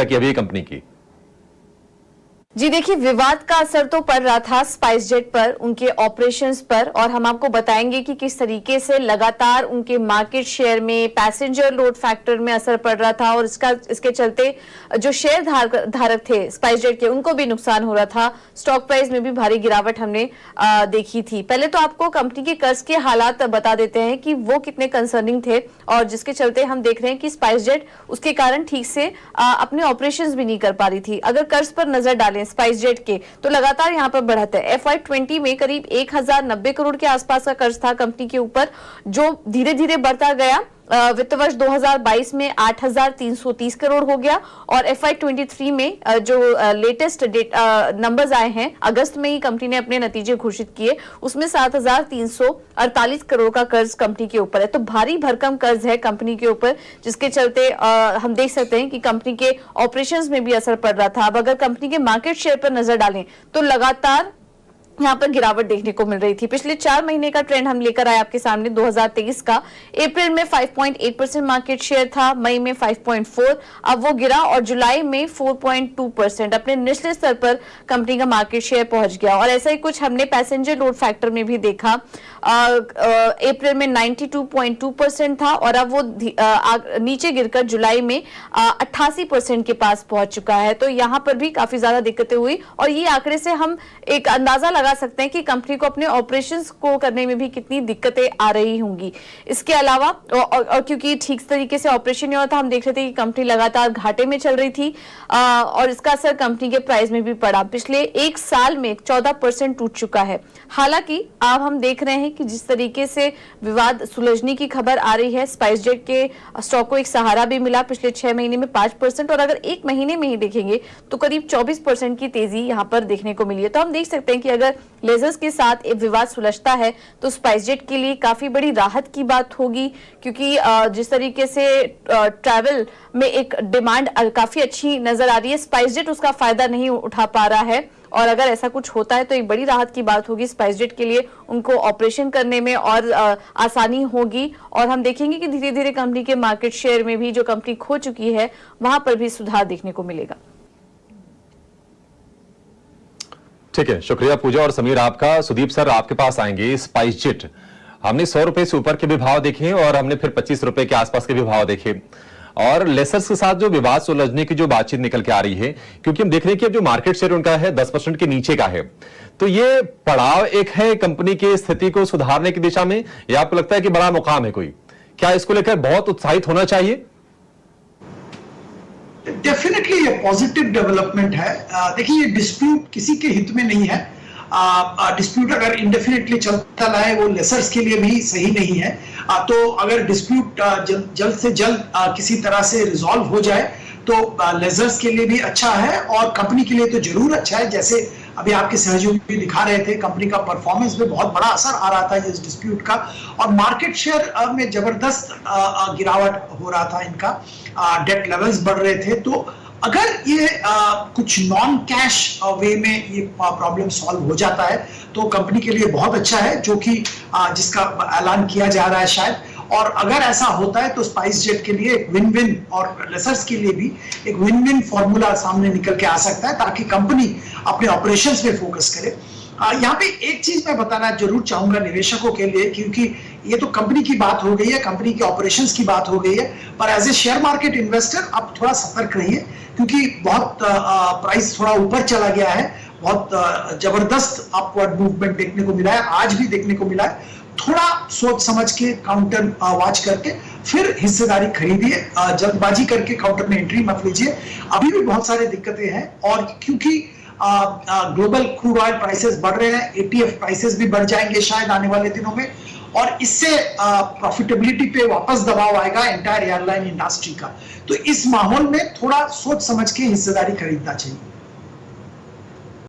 तरह की अभी कंपनी की? जी देखिए, विवाद का असर तो पड़ रहा था स्पाइसजेट पर, उनके ऑपरेशंस पर, और हम आपको बताएंगे कि किस तरीके से लगातार उनके मार्केट शेयर में, पैसेंजर लोड फैक्टर में असर पड़ रहा था, और इसके चलते जो शेयर धारक थे स्पाइसजेट के, उनको भी नुकसान हो रहा था। स्टॉक प्राइस में भी भारी गिरावट हमने देखी थी। पहले तो आपको कंपनी के कर्ज के हालात बता देते हैं कि वो कितने कंसर्निंग थे, और जिसके चलते हम देख रहे हैं कि स्पाइसजेट उसके कारण ठीक से अपने ऑपरेशंस भी नहीं कर पा रही थी। अगर कर्ज पर नजर डालें स्पाइसजेट के, तो लगातार यहां पर बढ़त है। FY20 में करीब 1090 करोड़ के आसपास का कर्ज था कंपनी के ऊपर, जो धीरे धीरे बढ़ता गया। वित्त वर्ष 2022 में 8330 करोड़ हो गया, और FY23 में जो लेटेस्ट नंबर्स आए हैं, अगस्त में ही कंपनी ने अपने नतीजे घोषित किए, उसमें 7348 करोड़ का कर्ज कंपनी के ऊपर है। तो भारी भरकम कर्ज है कंपनी के ऊपर, जिसके चलते हम देख सकते हैं कि कंपनी के ऑपरेशंस में भी असर पड़ रहा था। अब अगर कंपनी के मार्केट शेयर पर नजर डालें तो लगातार यहाँ पर गिरावट देखने को मिल रही थी। पिछले 4 महीने का ट्रेंड हम लेकर आए आपके सामने 2023 का। अप्रैल में 5.8% मार्केट शेयर था, मई में 5.4, अब वो गिरा, और जुलाई में 4.2% अपने निचले स्तर पर कंपनी का मार्केट शेयर पहुंच गया। और ऐसा ही कुछ हमने पैसेंजर लोड फैक्टर में भी देखा। अप्रैल में 92.2% था, और अब वो नीचे गिरकर जुलाई में 88% के पास पहुंच चुका है। तो यहाँ पर भी काफी ज्यादा दिक्कतें हुई, और ये आंकड़े से हम एक अंदाजा लगा सकते हैं कि कंपनी को अपने ऑपरेशंस को करने में भी कितनी दिक्कतें आ रही होंगी। इसके अलावा और क्योंकि ठीक तरीके से ऑपरेशन नहीं होता, हम देख रहे थे कि कंपनी लगातार घाटे में चल रही थी, और इसका असर कंपनी के प्राइस में भी पड़ा। पिछले 1 साल में 14% टूट चुका है। हालांकि अब हम देख रहे हैं कि जिस तरीके से विवाद सुलझने की खबर आ रही है, स्पाइसजेट के स्टॉक को एक सहारा भी मिला पिछले 6 महीने में 5%, और अगर 1 महीने में ही देखेंगे तो करीब 24% की तेजी यहां पर देखने को मिली है। तो हम देख सकते हैं कि अगर लेजर्स के साथ एक विवाद सुलझता है तो स्पाइसजेट के लिए काफी बड़ी राहत की बात होगी, क्योंकि जिस तरीके से ट्रैवल में एक डिमांड काफी अच्छी नजर आ रही है, स्पाइसजेट उसका फायदा नहीं उठा पा रहा है, और अगर ऐसा कुछ होता है तो एक बड़ी राहत की बात होगी स्पाइसजेट के लिए। उनको ऑपरेशन करने में और आसानी होगी, और हम देखेंगे कि धीरे धीरे कंपनी के मार्केट शेयर में भी जो कंपनी खो चुकी है वहां पर भी सुधार देखने को मिलेगा। ठीक है, शुक्रिया पूजा और समीर आपका। सुदीप सर आपके पास आएंगे। स्पाइसजेट हमने 100 रुपए से ऊपर के भी भाव देखे, और हमने फिर 25 रुपए के आसपास के भी भाव देखे, और लेसर्स के साथ जो विवाद सुलझने की जो बातचीत निकल के आ रही है, क्योंकि हम देख रहे हैं कि अब जो मार्केट शेयर उनका है 10% के नीचे का है, तो ये पड़ाव एक है कंपनी की स्थिति को सुधारने की दिशा में, या आपको लगता है कि बड़ा मुकाम है कोई? क्या इसको लेकर बहुत उत्साहित होना चाहिए? डेफिनेटली ये पॉजिटिव डेवलपमेंट है। देखिए, ये डिस्प्यूट किसी के हित में नहीं है। डिस्प्यूट अगर इंडेफिनेटली चलता रहे वो लेसर्स के लिए भी सही नहीं है। तो अगर डिस्प्यूट जल्द से जल्द किसी तरह से रिजॉल्व हो जाए तो लेसर्स के लिए भी अच्छा है, और कंपनी के लिए तो जरूर अच्छा है। जैसे अभी आपके सहयोगी दिखा रहे थे, कंपनी का परफॉर्मेंस में बहुत बड़ा असर आ रहा था इस डिस्प्यूट का, और मार्केट शेयर में जबरदस्त गिरावट हो रहा था इनका, डेट लेवल्स बढ़ रहे थे। तो अगर ये कुछ नॉन कैश वे में ये प्रॉब्लम सॉल्व हो जाता है तो कंपनी के लिए बहुत अच्छा है, जो कि जिसका ऐलान किया जा रहा है शायद। और अगर ऐसा होता है तो स्पाइसजेट के लिए एक विन विन, और लेसर्स के लिए भी एक विन विन फॉर्मूला सामने निकल के आ सकता है, ताकि कंपनी अपने ऑपरेशंस पे फोकस करे। यहाँ पे एक चीज मैं बताना जरूर चाहूंगा निवेशकों के लिए, क्योंकि ये तो कंपनी की बात हो गई है, कंपनी के ऑपरेशंस की बात हो गई है, पर as a share market investor आप थोड़ा सतर्क रहिए, क्योंकि बहुत प्राइस थोड़ा ऊपर चला गया है, बहुत जबरदस्त अपवर्ड मूवमेंट देखने को मिला है, आज भी देखने को मिला है। थोड़ा सोच समझ के काउंटर वॉच करके फिर हिस्सेदारी खरीदिए, जल्दबाजी करके काउंटर में एंट्री मत लीजिए। अभी भी बहुत सारी दिक्कतें हैं, और क्योंकि ग्लोबल क्रूड ऑयल प्राइसेस बढ़ रहे हैं, ETF प्राइसेस भी बढ़ जाएंगे शायद आने वाले दिनों में, और इससे प्रॉफिटेबिलिटी पे वापस दबाव आएगा एंटायर एयरलाइन इंडस्ट्री का। तो इस माहौल में थोड़ा सोच समझ के हिस्सेदारी खरीदना चाहिए।